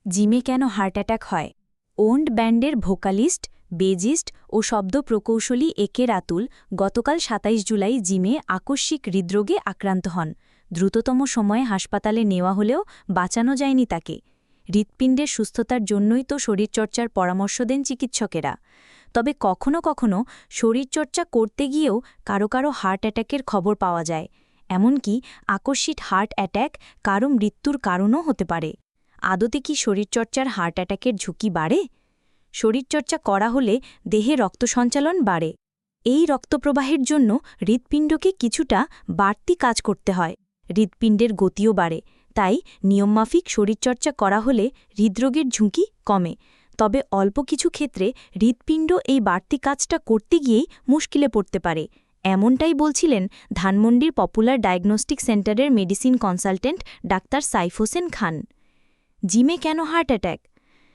জিমে কেন heart attack হয়? ওন্ড ব্যান্ডের ভোকালিস্ট, বেজিস্ট ও শব্দ প্রকৌশলী একে রাতুল গতকাল ২৭ জুলাই জিমে আকস্মিক হৃদরোগে আক্রান্ত হন। দ্রুততম সময়ে হাসপাতালে নেওয়া হলেও বাঁচানো যায়নি তাকে। হৃৎপিণ্ডের সুস্থতার জন্যই তো শরীরচর্চার পরামর্শ দেন চিকিৎসকেরা। তবে কখনো কখনো শরীরচর্চা করতে গিয়েও কারো কারো হার্ট অ্যাটাকের খবর পাওয়া যায়। এমনকি আকস্মিক হার্ট অ্যাটাক কারো মৃত্যুর কারণও হতে পারে। আদতে কি শরীরচর্চার হার্ট অ্যাটাকের ঝুঁকি বাড়ে? শরীরচর্চা করা হলে দেহে রক্ত সঞ্চালন বাড়ে। এই রক্তপ্রবাহের জন্য হৃৎপিণ্ডকে কিছুটা বাড়তি কাজ করতে হয়। হৃৎপিণ্ডের গতিও বাড়ে। তাই নিয়মমাফিক শরীরচর্চা করা হলে হৃদরোগের ঝুঁকি কমে। তবে অল্প কিছু ক্ষেত্রে হৃৎপিণ্ড এই বাড়তি কাজটা করতে গিয়েই মুশকিলে পড়তে পারে। এমনটাই বলছিলেন ধানমন্ডির পপুলার ডায়াগনস্টিক সেন্টারের medicine consultant doctor Saif Hossain Khan. জিমে কেন হার্ট অ্যাটাক?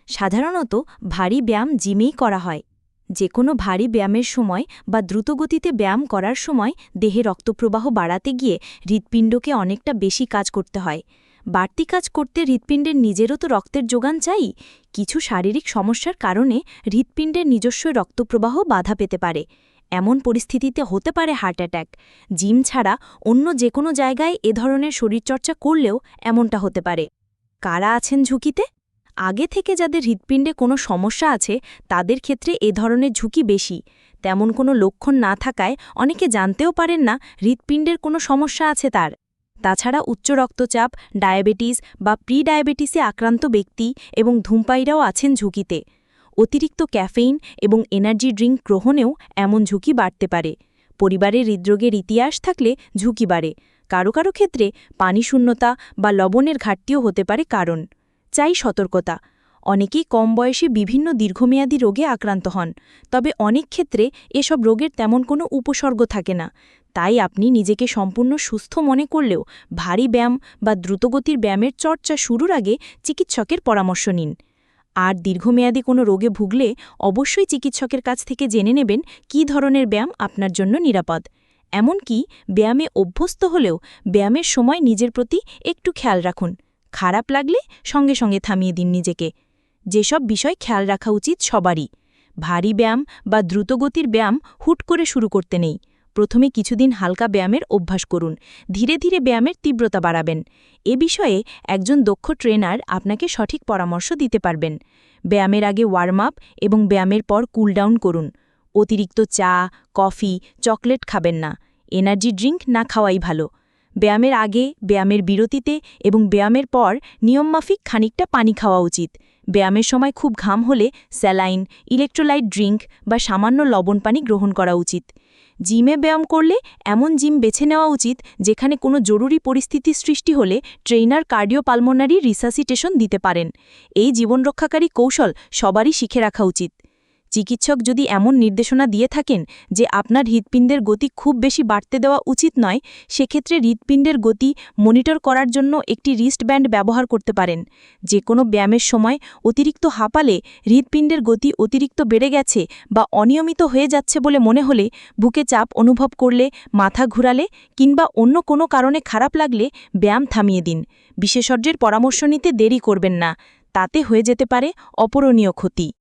সাধারণত ভারী ব্যায়াম জিমেই করা হয়। যে কোনো ভারী ব্যায়ামের সময় বা দ্রুতগতিতে ব্যায়াম করার সময় দেহে রক্তপ্রবাহ বাড়াতে গিয়ে হৃৎপিণ্ডকে অনেকটা বেশি কাজ করতে হয়। বাড়তি কাজ করতে হৃৎপিণ্ডের নিজেরও তো রক্তের যোগান চাই। কিছু শারীরিক সমস্যার কারণে হৃৎপিণ্ডের নিজস্ব রক্তপ্রবাহ বাধা পেতে পারে। এমন পরিস্থিতিতে হতে পারে হার্ট অ্যাটাক। জিম ছাড়া অন্য যে কোনো জায়গায় এ ধরনের শরীরচর্চা করলেও এমনটা হতে পারে। কারা আছেন ঝুঁকিতে? আগে থেকে যাদের হৃৎপিণ্ডে কোনো সমস্যা আছে তাদের ক্ষেত্রে এ ধরনের ঝুঁকি বেশি। তেমন কোনো লক্ষণ না থাকায় অনেকে জানতেও পারেন না হৃৎপিণ্ডের কোনো সমস্যা আছে তার। তাছাড়া উচ্চ রক্তচাপ, ডায়াবেটিস বা প্রি ডায়াবেটিসে আক্রান্ত ব্যক্তি এবং ধূমপায়ীরাও আছেন ঝুঁকিতে। অতিরিক্ত ক্যাফেইন এবং এনার্জি ড্রিঙ্ক গ্রহণেও এমন ঝুঁকি বাড়তে পারে। পরিবারে হৃদরোগের ইতিহাস থাকলে ঝুঁকি বাড়ে। কারো কারো ক্ষেত্রে পানিশূন্যতা বা লবণের ঘাটতিও হতে পারে কারণ। চাই সতর্কতা। অনেকেই কম বয়সে বিভিন্ন দীর্ঘমেয়াদী রোগে আক্রান্ত হন। তবে অনেক ক্ষেত্রে এসব রোগের তেমন কোনো উপসর্গ থাকে না। তাই আপনি নিজেকে সম্পূর্ণ সুস্থ মনে করলেও ভারী ব্যায়াম বা দ্রুতগতির ব্যায়ামের চর্চা শুরুর আগে চিকিৎসকের পরামর্শ নিন। আর দীর্ঘমেয়াদী কোনো রোগে ভুগলে অবশ্যই চিকিৎসকের কাছ থেকে জেনে নেবেন কী ধরনের ব্যায়াম আপনার জন্য নিরাপদ। এমনকি ব্যায়ামে অভ্যস্ত হলেও ব্যায়ামের সময় নিজের প্রতি একটু খেয়াল রাখুন। খারাপ লাগলে সঙ্গে সঙ্গে থামিয়ে দিন নিজেকে। যেসব বিষয় খেয়াল রাখা উচিত সবারই। ভারী ব্যায়াম বা দ্রুতগতির ব্যায়াম হুট করে শুরু করতে নেই। প্রথমে কিছুদিন হালকা ব্যায়ামের অভ্যাস করুন। ধীরে ধীরে ব্যায়ামের তীব্রতা বাড়াবেন। এ বিষয়ে একজন দক্ষ ট্রেনার আপনাকে সঠিক পরামর্শ দিতে পারবেন। ব্যায়ামের আগে ওয়ার্ম আপ এবং ব্যায়ামের পর কুলডাউন করুন। অতিরিক্ত চা, কফি, চকলেট খাবেন না। এনার্জি ড্রিঙ্ক না খাওয়াই ভালো। ব্যায়ামের আগে, ব্যায়ামের বিরতিতে এবং ব্যায়ামের পর নিয়মমাফিক খানিকটা পানি খাওয়া উচিত। ব্যায়ামের সময় খুব ঘাম হলে স্যালাইন, ইলেকট্রোলাইট ড্রিঙ্ক বা সামান্য লবণ পানি গ্রহণ করা উচিত। জিমে ব্যায়াম করলে এমন জিম বেছে নেওয়া উচিত যেখানে কোনো জরুরি পরিস্থিতি সৃষ্টি হলে ট্রেইনার কার্ডিওপালমোনারি রিসাসিটেশন দিতে পারেন। এই জীবনরক্ষাকারী কৌশল সবারই শিখে রাখা উচিত। চিকিৎসক যদি এমন নির্দেশনা দিয়ে থাকেন যে আপনার হৃৎপিণ্ডের গতি খুব বেশি বাড়তে দেওয়া উচিত নয়, সেক্ষেত্রে হৃৎপিণ্ডের গতি মনিটর করার জন্য একটি রিস্টব্যান্ড ব্যবহার করতে পারেন। যে কোনো ব্যায়ামের সময় অতিরিক্ত হাঁপালে, হৃৎপিণ্ডের গতি অতিরিক্ত বেড়ে গেছে বা অনিয়মিত হয়ে যাচ্ছে বলে মনে হলে, বুকে চাপ অনুভব করলে, মাথা ঘুরালে কিংবা অন্য কোনো কারণে খারাপ লাগলে ব্যায়াম থামিয়ে দিন। বিশেষজ্ঞের পরামর্শ নিতে দেরি করবেন না। তাতে হয়ে যেতে পারে অপূরণীয় ক্ষতি।